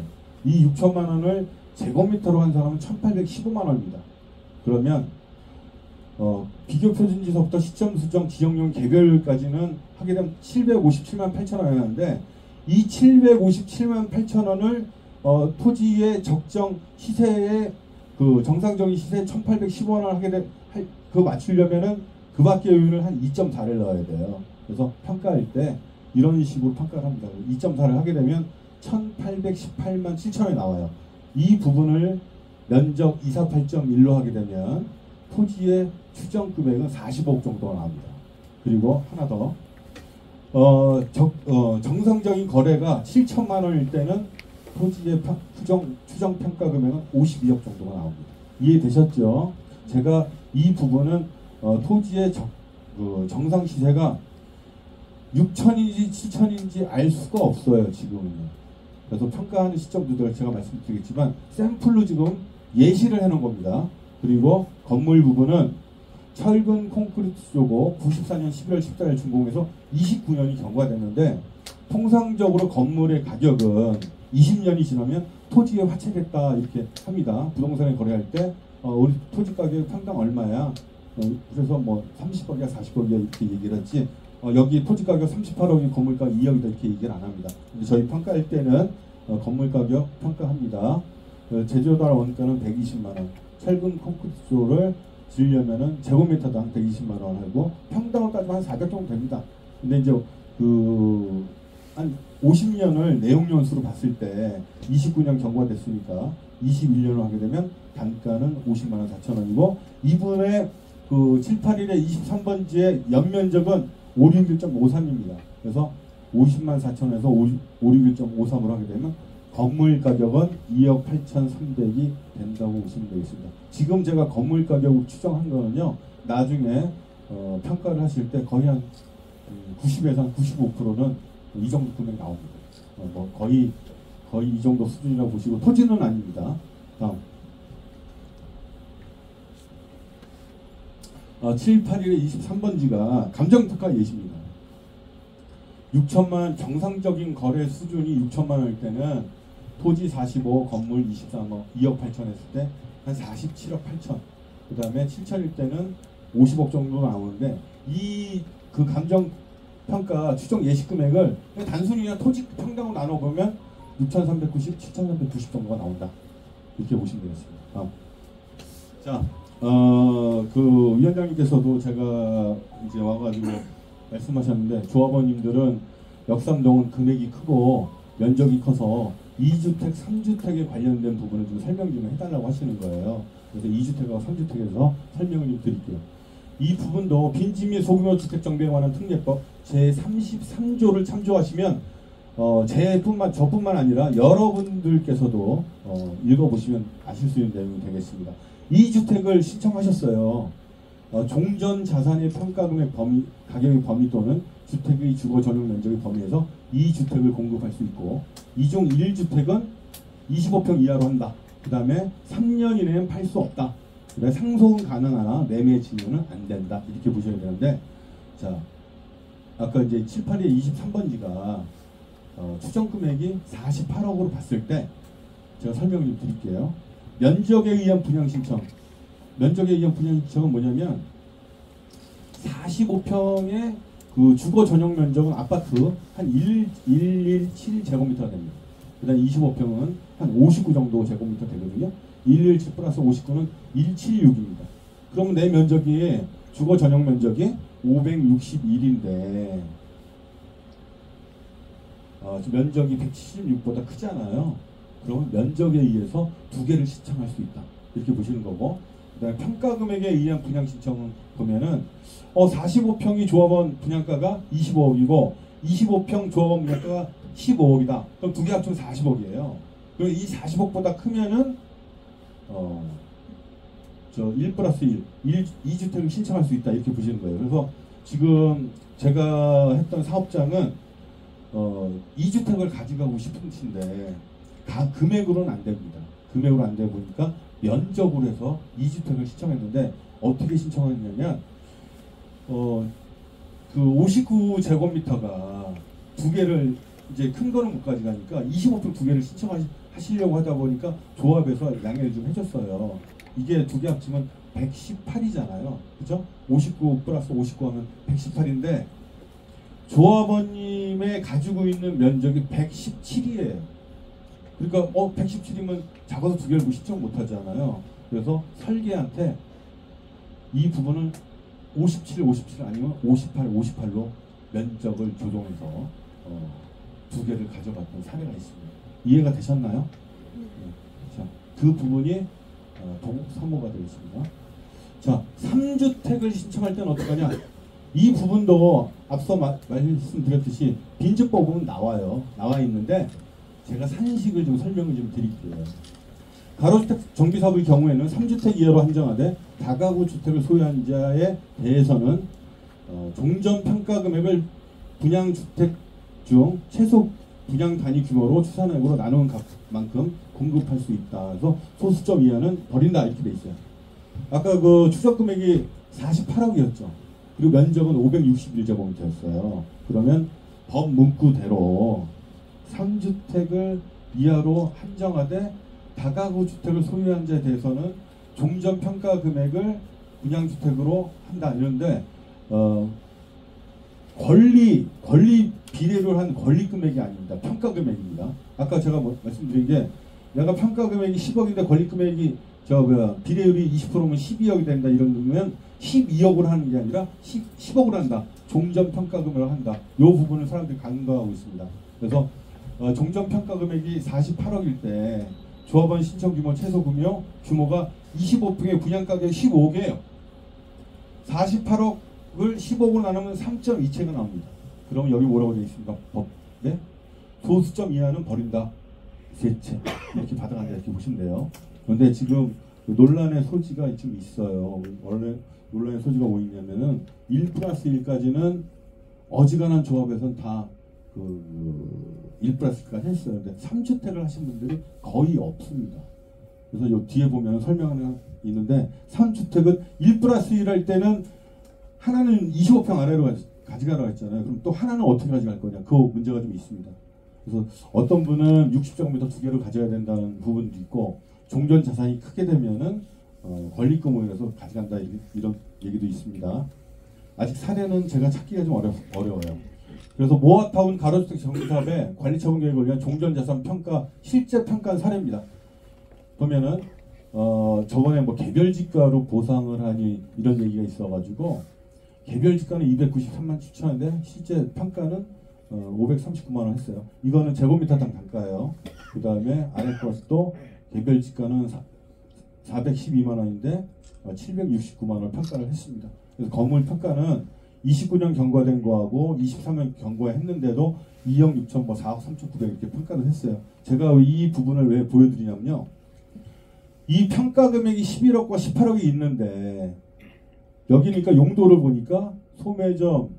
이 6천만 원을 제곱미터로 한 사람은 1815만 원입니다. 그러면 비교 표준지서부터 시점 수정, 지역용 개별까지는 하게 되면 757만 8천 원이 나는데 이 757만 8천 원을 토지의 적정 시세의 그 정상적인 시세 1815원 하게 그 맞추려면은 그 밖의 요인을 한 2.4를 넣어야 돼요. 그래서 평가할 때 이런 식으로 평가를 합니다. 2.4를 하게 되면 1818만 7천 원이 나와요. 이 부분을 면적 248.1로 하게 되면 토지의 추정 금액은 45억 정도가 나옵니다. 그리고 하나 더 정상적인 거래가 7천만 원일 때는 토지의 추정 평가 금액은 52억 정도가 나옵니다. 이해되셨죠? 제가 이 부분은 토지의 정상 시세가 6천인지 7천인지 알 수가 없어요. 지금은요. 그래서 평가하는 시점도 제가 말씀드리겠지만 샘플로 지금 예시를 해놓은 겁니다. 그리고 건물 부분은 철근 콘크리트 조고 94년 11월 14일 준공해서 29년이 경과됐는데 통상적으로 건물의 가격은 20년이 지나면 토지에 화체됐다 이렇게 합니다. 부동산에 거래할 때 우리 토지 가격 평당 얼마야? 그래서 뭐 30억이야 40억이야 이렇게 얘기를 했지 여기 토지 가격 38억이 건물 가격 2억이다 이렇게 얘기를 안 합니다. 근데 저희 평가할 때는 건물 가격 평가합니다. 제조달 원가는 120만원, 철근 콘크리트조를 지으려면은 제곱미터당 120만원 하고 평당을 따지면 한 400 정도 됩니다. 근데 이제 한 50년을 내용연수로 봤을 때 29년 경과가 됐으니까 21년을 하게 되면 단가는 50만 4천원이고 이분의 그 781의 23번지의 연면적은 561.53입니다. 그래서 50만 4천원에서 561.53으로 하게 되면 건물 가격은 2억 8,300이 된다고 보시면 되겠습니다. 지금 제가 건물 가격을 추정한 거는요. 나중에 평가를 하실 때 거의 한 90에서 한 95%는 이 정도 금액 나옵니다. 뭐 거의 이 정도 수준이라고 보시고 토지는 아닙니다. 다음 781의 23번지가 감정특가 예시입니다. 6천만 정상적인 거래 수준이 6천만 원일 때는 토지 45, 건물 23억, 2억 8천 했을 때 한 47억 8천. 그 다음에 7천일 때는 50억 정도 나오는데 그 감정 평가 추정 예시 금액을 단순히 그냥 토지 평당으로 나눠보면 6,390, 7,390 정도가 나온다. 이렇게 보시면 되겠습니다. 자, 그 위원장님께서도 제가 이제 와가지고 말씀하셨는데 조합원님들은 역삼동은 금액이 크고 면적이 커서 2주택, 3주택에 관련된 부분을 좀 설명 좀 해달라고 하시는 거예요. 그래서 2주택하고 3주택에서 설명을 좀 드릴게요. 이 부분도 빈지 및 소규모 주택 정비에 관한 특례법 제33조를 참조하시면 저뿐만 아니라 여러분들께서도 읽어보시면 아실 수 있는 내용이 되겠습니다. 이 주택을 신청하셨어요. 종전 자산의 평가금의 범위, 가격의 범위 또는 주택의 주거 전용 면적의 범위에서 이 주택을 공급할 수 있고 이중 1주택은 25평 이하로 한다. 그 다음에 3년 이내엔 팔 수 없다. 그다음에 상속은 가능하나 매매 증여는 안 된다. 이렇게 보셔야 되는데 자 아까 이제 782의 23번지가 추정 금액이 48억으로 봤을 때 제가 설명을 좀 드릴게요. 면적에 의한 분양 신청. 면적에 의한 분양 신청은 뭐냐면 45평의 그 주거 전용 면적은 아파트 한 117제곱미터가 됩니다. 그 다음 25평은 한 59 정도 제곱미터 되거든요. 117 플러스 59는 176입니다. 그러면 내 면적이 주거 전용 면적이 561인데 면적이 176보다 크잖아요. 그러면 면적에 의해서 두 개를 신청할 수 있다. 이렇게 보시는 거고 그다음에 평가 금액에 의한 분양 신청은 보면은 45평이 조합원 분양가가 25억이고 25평 조합원 분양가가 15억이다. 그럼 두 개 합치면 40억이에요. 그리고 이 40억보다 크면은 1 플러스 1, 2주택을 신청할 수 있다. 이렇게 보시는 거예요. 그래서 지금 제가 했던 사업장은 2주택을 가져가고 싶은 친데 금액으로는 안 됩니다. 금액으로 안 되다 보니까 면적으로 해서 2주택을 신청했는데 어떻게 신청했냐면 그 59제곱미터가 두 개를 이제 큰 거는 못 가져가니까 25평 두 개를 신청하시려고 하다 보니까 조합에서 양해를 좀 해줬어요. 이게 두 개 합치면 118이잖아요. 그죠? 59 플러스 59 하면 118인데 조합원님의 가지고 있는 면적이 117이에요. 그러니까 117이면 작아서 두 개를 신청 못 하잖아요. 그래서 설계한테 이 부분을 57 아니면 58, 58로 면적을 조정해서 두 개를 가져갔던 사례가 있습니다. 이해가 되셨나요? 자, 그 부분이 도국 3호가 되겠습니다. 자, 3주택을 신청할 때는 어떡하냐? 이 부분도 앞서 말씀드렸듯이 빈집법은 나와 있는데 제가 산식을 좀 설명을 좀 드릴게요. 가로주택 정비사업의 경우에는 3주택 이하로 한정하되 다가구 주택을 소유한 자에 대해서는 종전 평가 금액을 분양주택 중 최소 분양 단위 규모로 추산액으로 나누는 값만큼 공급할 수 있다. 그래서 소수점 이하는 버린다. 이렇게 돼 있어요. 아까 그 추적 금액이 48억이었죠. 그리고 면적은 561제곱미터였어요. 그러면 법 문구대로 3주택을 이하로 한정하되 다가구 주택을 소유한 자에 대해서는 종전 평가 금액을 분양주택으로 한다 이런데 권리 비례를 한 권리 금액이 아닙니다. 평가 금액입니다. 아까 제가 말씀드린 게 내가 평가 금액이 10억인데 권리 금액이 비례율이 20%면 12억이 된다 이런 거면 12억으로 하는 게 아니라 10억으로 한다. 종전 평가 금액을 한다. 이 부분을 사람들이 간과하고 있습니다. 그래서 종전 평가 금액이 48억일 때 조합원 신청 규모 최소 규모가 25평에 분양 가격이 15억이에요. 48억을 15억으로 나누면 3.2채가 나옵니다. 그럼 여기 뭐라고 되어 있습니까? 네? 소수점 이하는 버린다. 3채 이렇게 받아간다 이렇게 보시면 돼요. 그런데 지금 논란의 소지가 좀 있어요. 원래 논란의 소지가 뭐 있냐면은 1+1까지는 어지간한 조합에서는 다 1+1까지 했어요. 근데 3주택을 하신 분들이 거의 없습니다. 그래서 요 뒤에 보면 설명이 있는데 3주택은 1+1 할 때는 하나는 25평 아래로 가져가라고 했잖아요. 그럼 또 하나는 어떻게 가져갈 거냐. 그 문제가 좀 있습니다. 그래서 어떤 분은 60제곱미터 2개를 가져야 된다는 부분도 있고 종전 자산이 크게 되면은 권리금으로 가져간다 이런 얘기도 있습니다. 아직 사례는 제가 찾기가 좀 어려워요. 그래서 모아타운 가로주택 정비사업의 관리처분 계획을 위한 종전자산 평가 실제 평가한 사례입니다. 보면은 저번에 뭐 개별지가로 보상을 하니 이런 얘기가 있어가지고 개별지가는 293만 7천원인데 실제 평가는 539만 원 했어요. 이거는 제곱미터당 단가예요. 그 다음에 아래 것도 개별지가는 412만 원인데 769만 원을 평가를 했습니다. 그래서 건물 평가는 29년 경과된 거하고 23년 경과했는데도 2억 6천 뭐 4억 3천 9백 이렇게 평가를 했어요. 제가 이 부분을 왜 보여드리냐면요. 이 평가 금액이 11억과 18억이 있는데 여기니까 용도를 보니까 소매점,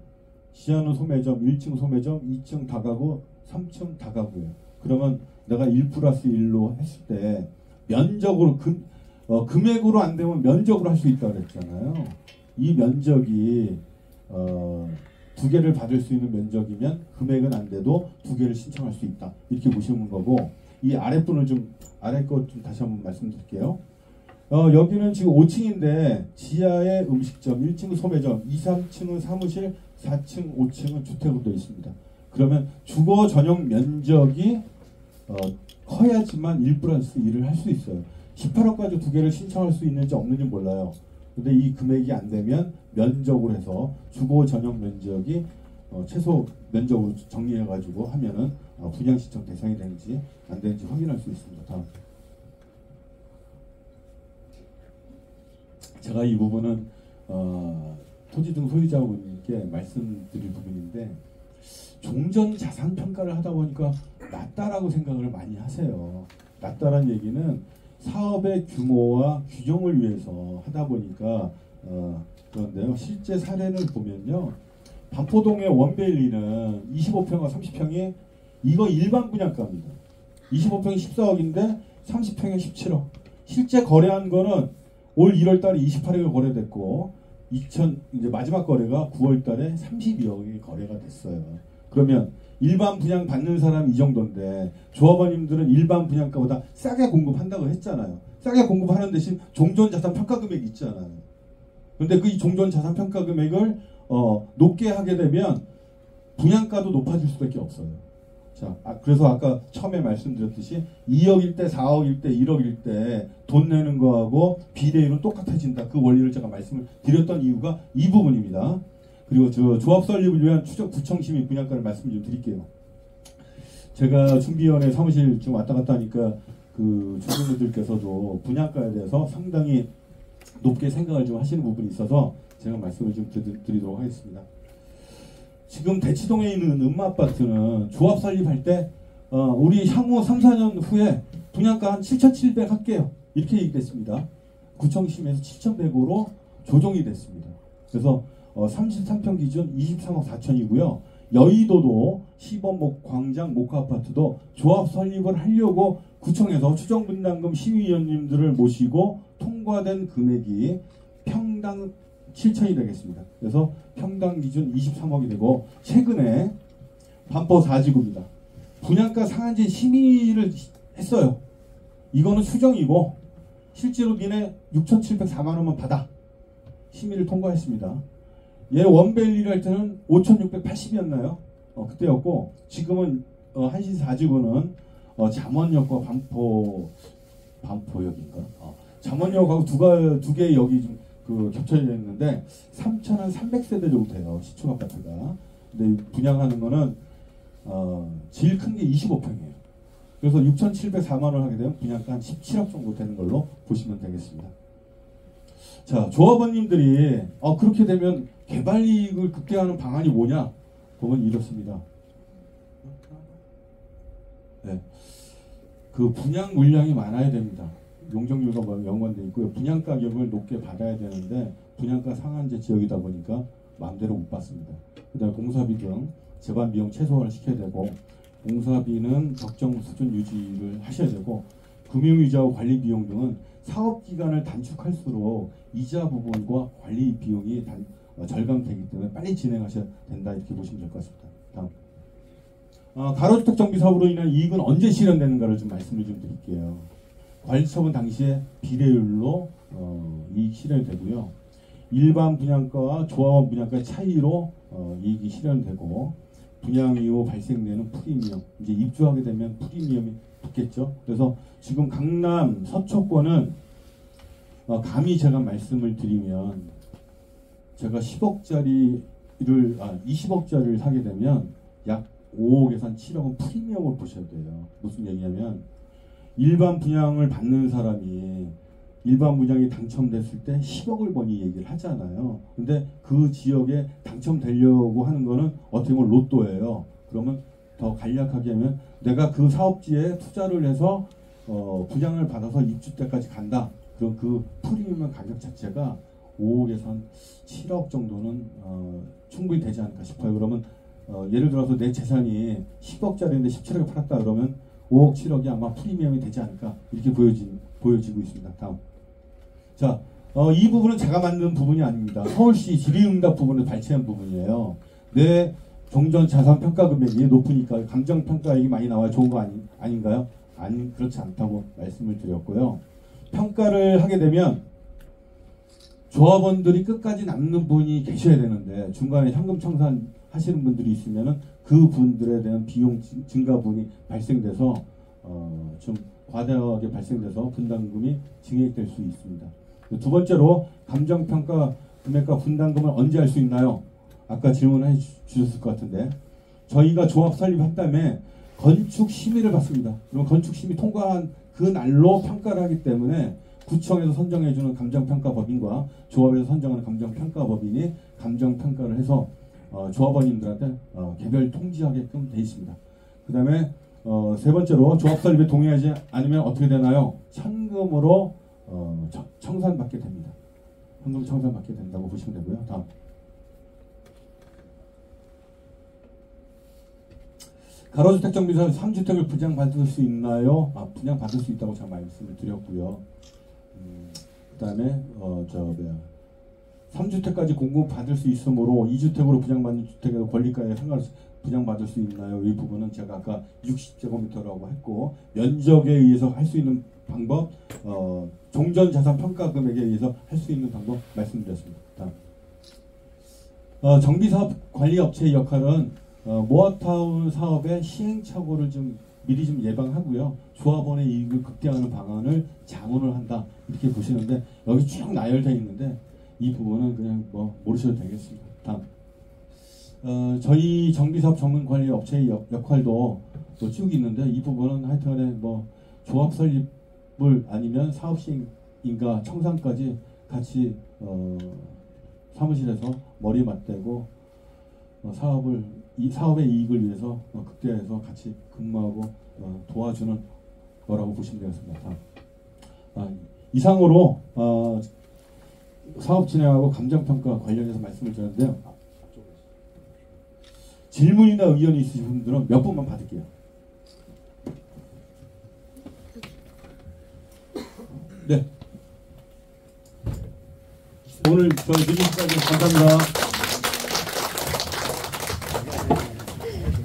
지하는 소매점, 1층 소매점, 2층 다가구, 3층 다가구예요. 그러면 내가 1+1로 했을 때 면적으로 금액으로 안 되면 면적으로 할 수 있다고 그랬잖아요. 이 면적이 2개를 받을 수 있는 면적이면 금액은 안 돼도 2개를 신청할 수 있다. 이렇게 보시는 거고 이 아랫분을 아래 것 좀 다시 한번 말씀드릴게요. 여기는 지금 5층인데 지하에 음식점, 1층은 소매점, 2, 3층은 사무실, 4층, 5층은 주택으로 되어 있습니다. 그러면 주거 전용 면적이 커야지만 1+1을 할 수 있어요. 18억까지 2개를 신청할 수 있는지 없는지 몰라요. 근데 이 금액이 안 되면 면적으로 해서 주거 전용 면적이 최소 면적으로 정리해가지고 하면은 분양 신청 대상이 되는지 안 되는지 확인할 수 있습니다. 다음. 제가 이 부분은 토지 등 소유자분께 말씀드릴 부분인데 종전 자산 평가를 하다 보니까 낮다라고 생각을 많이 하세요. 낮다라는 얘기는 사업의 규모와 규정을 위해서 하다 보니까 그런데요. 실제 사례를 보면요. 반포동의 원베일리는 25평과 30평이 이거 일반 분양가입니다. 25평이 14억인데 30평이 17억. 실제 거래한 거는 올 1월 달에 28억에 거래됐고 이제 마지막 거래가 9월 달에 32억이 거래가 됐어요. 그러면 일반 분양 받는 사람이 이 정도인데 조합원님들은 일반 분양가보다 싸게 공급한다고 했잖아요. 싸게 공급하는 대신 종전자산 평가 금액이 있잖아요. 근데 그 종전자산 평가 금액을 높게 하게 되면 분양가도 높아질 수밖에 없어요. 자, 그래서 아까 처음에 말씀드렸듯이 2억일 때, 4억일 때, 1억일 때 돈 내는 거하고 비례율은 똑같아진다. 그 원리를 제가 말씀을 드렸던 이유가 이 부분입니다. 그리고 조합 설립을 위한 추적 구청시민 분양가를 말씀 좀 드릴게요. 제가 중비원회 사무실 좀 왔다 갔다 하니까 그 주민분들께서도 분양가에 대해서 상당히 높게 생각을 좀 하시는 부분이 있어서 제가 말씀을 좀 드리도록 하겠습니다. 지금 대치동에 있는 음마아파트는 조합 설립할 때 우리 향후 3, 4년 후에 분양가 한 7,700 할게요. 이렇게 얘기됐습니다. 구청심에서 7,100으로 조정이 됐습니다. 그래서 33평 기준 23억 4천이고요. 여의도도 시범 광장 목화아파트도 조합 설립을 하려고 구청에서 추정분담금 시의위원님들을 모시고 통과된 금액이 평당 7천이 되겠습니다. 그래서 평당 기준 23억이 되고 최근에 반포 4지구입니다. 분양가 상한제 심의를 했어요. 이거는 수정이고 실제로 니네 6,704만 원만 받아. 심의를 통과했습니다. 얘 원밸리를 할 때는 5,680이었나요? 그때였고 지금은 한신 4지구는 잠원역과 반포역인가? 잠원역하고 두 개 역이 좀 겹쳐져 있는데 3,300세대 정도 돼요. 시축 아파트가. 근데 분양하는 거는 제일 큰 게 25평이에요. 그래서 6,704만 원 하게 되면 분양가 한 17억 정도 되는 걸로 보시면 되겠습니다. 자, 조합원님들이 그렇게 되면 개발이익을 극대화하는 방안이 뭐냐? 그건 이렇습니다. 네. 그 분양 물량이 많아야 됩니다. 용적률과 연관되어 있고요. 분양 가격을 높게 받아야 되는데 분양가 상한제 지역이다 보니까 마음대로 못 받습니다. 그다음에 공사비 등 재반 비용 최소화를 시켜야 되고 공사비는 적정 수준 유지를 하셔야 되고 금융이자와 관리 비용 등은 사업 기간을 단축할수록 이자 부분과 관리 비용이 절감되기 때문에 빨리 진행하셔야 된다 이렇게 보시면 될 것 같습니다. 다음. 가로주택 정비 사업으로 인한 이익은 언제 실현되는가를 좀 말씀을 좀 드릴게요. 관리처분 당시에 비례율로 이익 실현이 되고요. 일반 분양가와 조합원 분양가의 차이로 이익이 실현되고 분양 이후 발생되는 프리미엄, 이제 입주하게 되면 프리미엄이 붙겠죠. 그래서 지금 강남 서초권은 감히 제가 말씀을 드리면 제가 20억짜리를 사게 되면 약 5억에서 한 7억은 프리미엄을 보셔야 돼요. 무슨 얘기냐면 일반 분양을 받는 사람이 일반 분양이 당첨됐을 때 10억을 버니 얘기를 하잖아요. 근데 그 지역에 당첨되려고 하는 거는 어떻게 보면 로또예요. 그러면 더 간략하게 하면 내가 그 사업지에 투자를 해서 분양을 받아서 입주 때까지 간다. 그럼 그 프리미엄 가격 자체가 5억에서 한 7억 정도는 충분히 되지 않을까 싶어요. 그러면 예를 들어서 내 재산이 10억짜리인데 17억에 팔았다 그러면 5억, 7억이 아마 프리미엄이 되지 않을까 이렇게 보여지고 있습니다. 다음. 자, 이 부분은 제가 만든 부분이 아닙니다. 서울시 질의응답 부분을 발췌한 부분이에요. 내 종전 자산 평가 금액이 높으니까 감정 평가액이 많이 나와야 좋은 거 아닌가요? 아니, 그렇지 않다고 말씀을 드렸고요. 평가를 하게 되면 조합원들이 끝까지 남는 분이 계셔야 되는데 중간에 현금 청산하시는 분들이 있으면은 그 분들에 대한 비용 증가분이 발생돼서 좀 과다하게 발생돼서 분담금이 증액될 수 있습니다. 두 번째로 감정평가 금액과 분담금을 언제 할 수 있나요? 아까 질문해 주셨을 것 같은데 저희가 조합 설립한 다음에 건축 심의를 받습니다. 그럼 건축 심의 통과한 그 날로 평가를 하기 때문에 구청에서 선정해주는 감정평가법인과 조합에서 선정하는 감정평가법인이 감정평가를 해서 조합원님들한테 개별 통지하게끔 되어 있습니다. 그 다음에 세 번째로 조합 설립에 동의하지 않으면 어떻게 되나요? 현금으로 청산받게 됩니다. 현금 청산받게 된다고 보시면 되고요. 다음. 가로주택 정비사 3주택을 분양받을 수 있나요? 분양받을 수 있다고 제가 말씀을 드렸고요. 그 다음에 3주택까지 공급받을 수 있으므로 2주택으로 분양받는 주택에도 권리가에 상관없이 분양받을 수 있나요? 이 부분은 제가 아까 60제곱미터라고 했고 면적에 의해서 할 수 있는 방법, 종전자산 평가 금액에 의해서 할 수 있는 방법 말씀드렸습니다. 다음. 정비사업 관리업체의 역할은 모아타운 사업의 시행착오를 미리 예방하고요. 조합원의 이익을 극대화하는 방안을 자문을 한다. 이렇게 보시는데 여기 쭉 나열되어 있는데 이 부분은 그냥 모르셔도 되겠습니다. 다음. 저희 정비사업 전문관리업체의 역할도 또 쭉 있는데 이 부분은 하여튼간에 조합 설립을 아니면 사업 시행인가 청산까지 같이 사무실에서 머리 맞대고 사업의 이익을 위해서 극대화해서 같이 근무하고 도와주는 거라고 보시면 되겠습니다. 이상으로 사업 진행하고 감정평가 관련해서 말씀을 드렸는데요. 질문이나 의견이 있으신 분들은 몇 분만 받을게요. 네. 오늘 저희 늦은 시간에 감사합니다.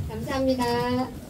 감사합니다. 감사합니다.